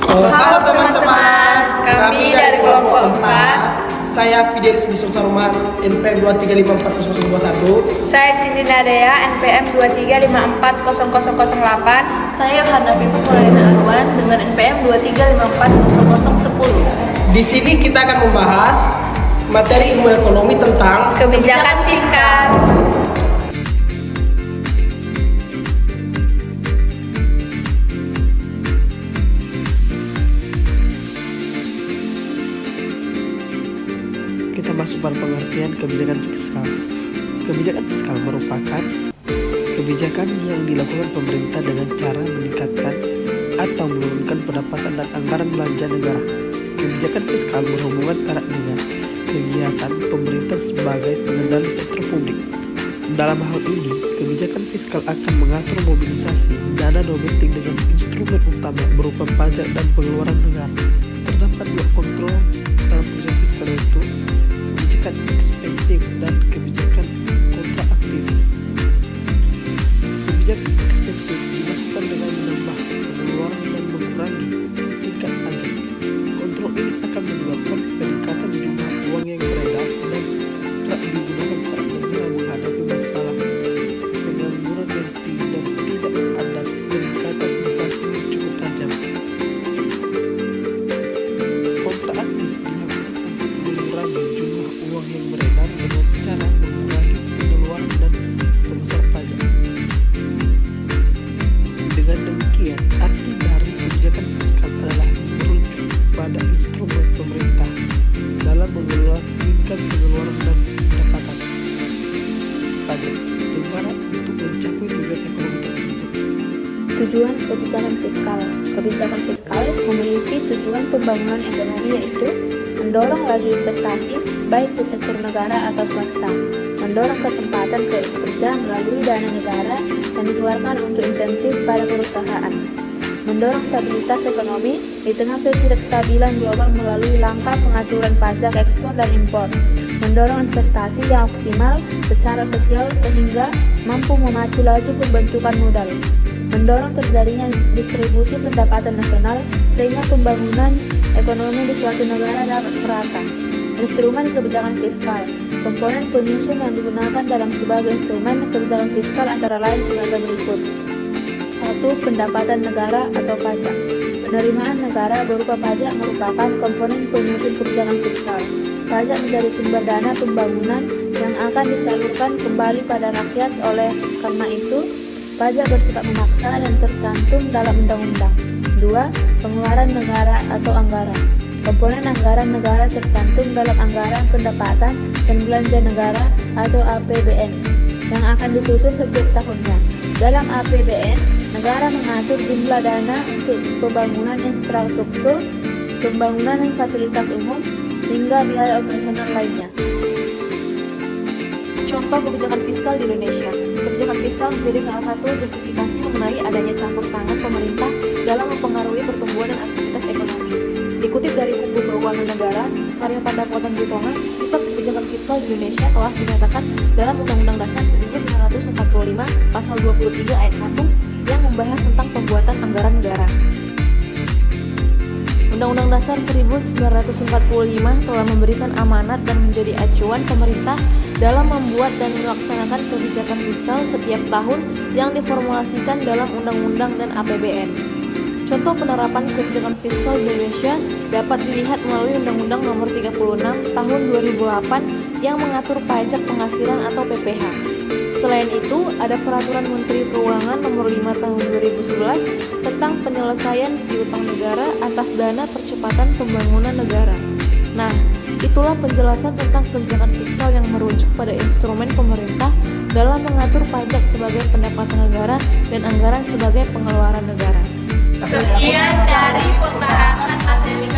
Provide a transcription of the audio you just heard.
Halo teman-teman, kami dari kelompok 4. Saya Fidelis Nisung Saruman, NPM 2354021. Saya Cindy Nadea, NPM 2354008. Saya Yohana Pipa Maulina Arwan dengan NPM 2354010. Di sini kita akan membahas materi ilmu ekonomi tentang Kebijakan fiskal. Kita masuk pada pengertian kebijakan fiskal. Kebijakan fiskal merupakan kebijakan yang dilakukan pemerintah dengan cara meningkatkan atau menurunkan pendapatan dan anggaran belanja negara. Kebijakan fiskal berhubungan erat dengan kegiatan pemerintah sebagai pengendali sektor publik. Dalam hal ini, kebijakan fiskal akan mengatur mobilisasi dana domestik dengan instrumen utama berupa pajak dan pengeluaran negara. Terdapat dua kontrol dalam kebijakan fiskal, yaitu kebijakan ekspensif dan kebijakan kontraktif. Kebijakan ekspensif dilakukan dengan menambah pengeluaran dan mengurangi tingkat pajak. Kontrol ini akan menyebabkan peningkatan jumlah uang yang beredar dan kerap digunakan saat negara menghadapi masalah pengangguran yang tinggi dan tidak ada peningkatan inflasi yang cukup tajam. Kontraktif dilakukan untuk mengurangi jumlah uang yang beredar dengan cara mengurangi pengeluaran dan membesar pajak. Dengan demikian, arti dari kebijakan fiskal adalah merujuk pada instrumen pemerintah dalam mengelola tingkat pengeluaran dan pendapatan pajak negara untuk mencapai tujuan ekonomi tertentu. Tujuan kebijakan fiskal. Kebijakan fiskal memiliki tujuan pembangunan ekonomi, yaitu mendorong laju investasi baik di sektor negara atau swasta, mendorong kesempatan kerja melalui dana negara yang dikeluarkan untuk insentif pada perusahaan, mendorong stabilitas ekonomi di tengah ketidakstabilan global melalui langkah pengaturan pajak ekspor dan impor, mendorong investasi yang optimal secara sosial sehingga mampu memacu laju pembentukan modal, mendorong terjadinya distribusi pendapatan nasional sehingga pembangunan ekonomi di suatu negara dapat merata. Instrumen kebijakan fiskal. Komponen penyusun yang digunakan dalam sebagai instrumen kebijakan fiskal antara lain sebagai berikut. 1. Pendapatan negara atau pajak. Penerimaan negara berupa pajak merupakan komponen penyusun kebijakan fiskal. Pajak menjadi sumber dana pembangunan yang akan disalurkan kembali pada rakyat. Oleh karena itu, pajak bersifat memaksa dan tercantum dalam undang-undang. 2. Pengeluaran negara atau anggaran. Komponen anggaran negara tercantum dalam anggaran pendapatan dan belanja negara atau APBN yang akan disusun setiap tahunnya. Dalam APBN, negara mengatur jumlah dana untuk pembangunan infrastruktur, pembangunan dan fasilitas umum, hingga biaya operasional lainnya. Contoh kebijakan fiskal di Indonesia. Kebijakan fiskal menjadi salah satu justifikasi mengenai adanya campur tangan pemerintah dalam mempengaruhi pertumbuhan dan aktivitas ekonomi. Dikutip dari buku Keuangan Negara, karya Pandapotan Butonga, sistem kebijakan fiskal di Indonesia telah dinyatakan dalam Undang-Undang Dasar 1945 Pasal 23 Ayat 1 yang membahas tentang pembuatan anggaran negara. Undang-Undang Dasar 1945 telah memberikan amanat dan menjadi acuan pemerintah dalam membuat dan melaksanakan kebijakan fiskal setiap tahun yang diformulasikan dalam undang-undang dan APBN. Contoh penerapan kebijakan fiskal di Indonesia dapat dilihat melalui Undang-Undang Nomor 36 Tahun 2008 yang mengatur pajak penghasilan atau PPh. Selain itu, ada Peraturan Menteri Keuangan Nomor 5 Tahun 2011 tentang penyelesaian piutang negara atas dana percepatan pembangunan negara. Nah, itulah penjelasan tentang kebijakan fiskal yang merujuk pada instrumen pemerintah dalam mengatur pajak sebagai pendapatan negara dan anggaran sebagai pengeluaran negara. Sekian dari pembahasan materi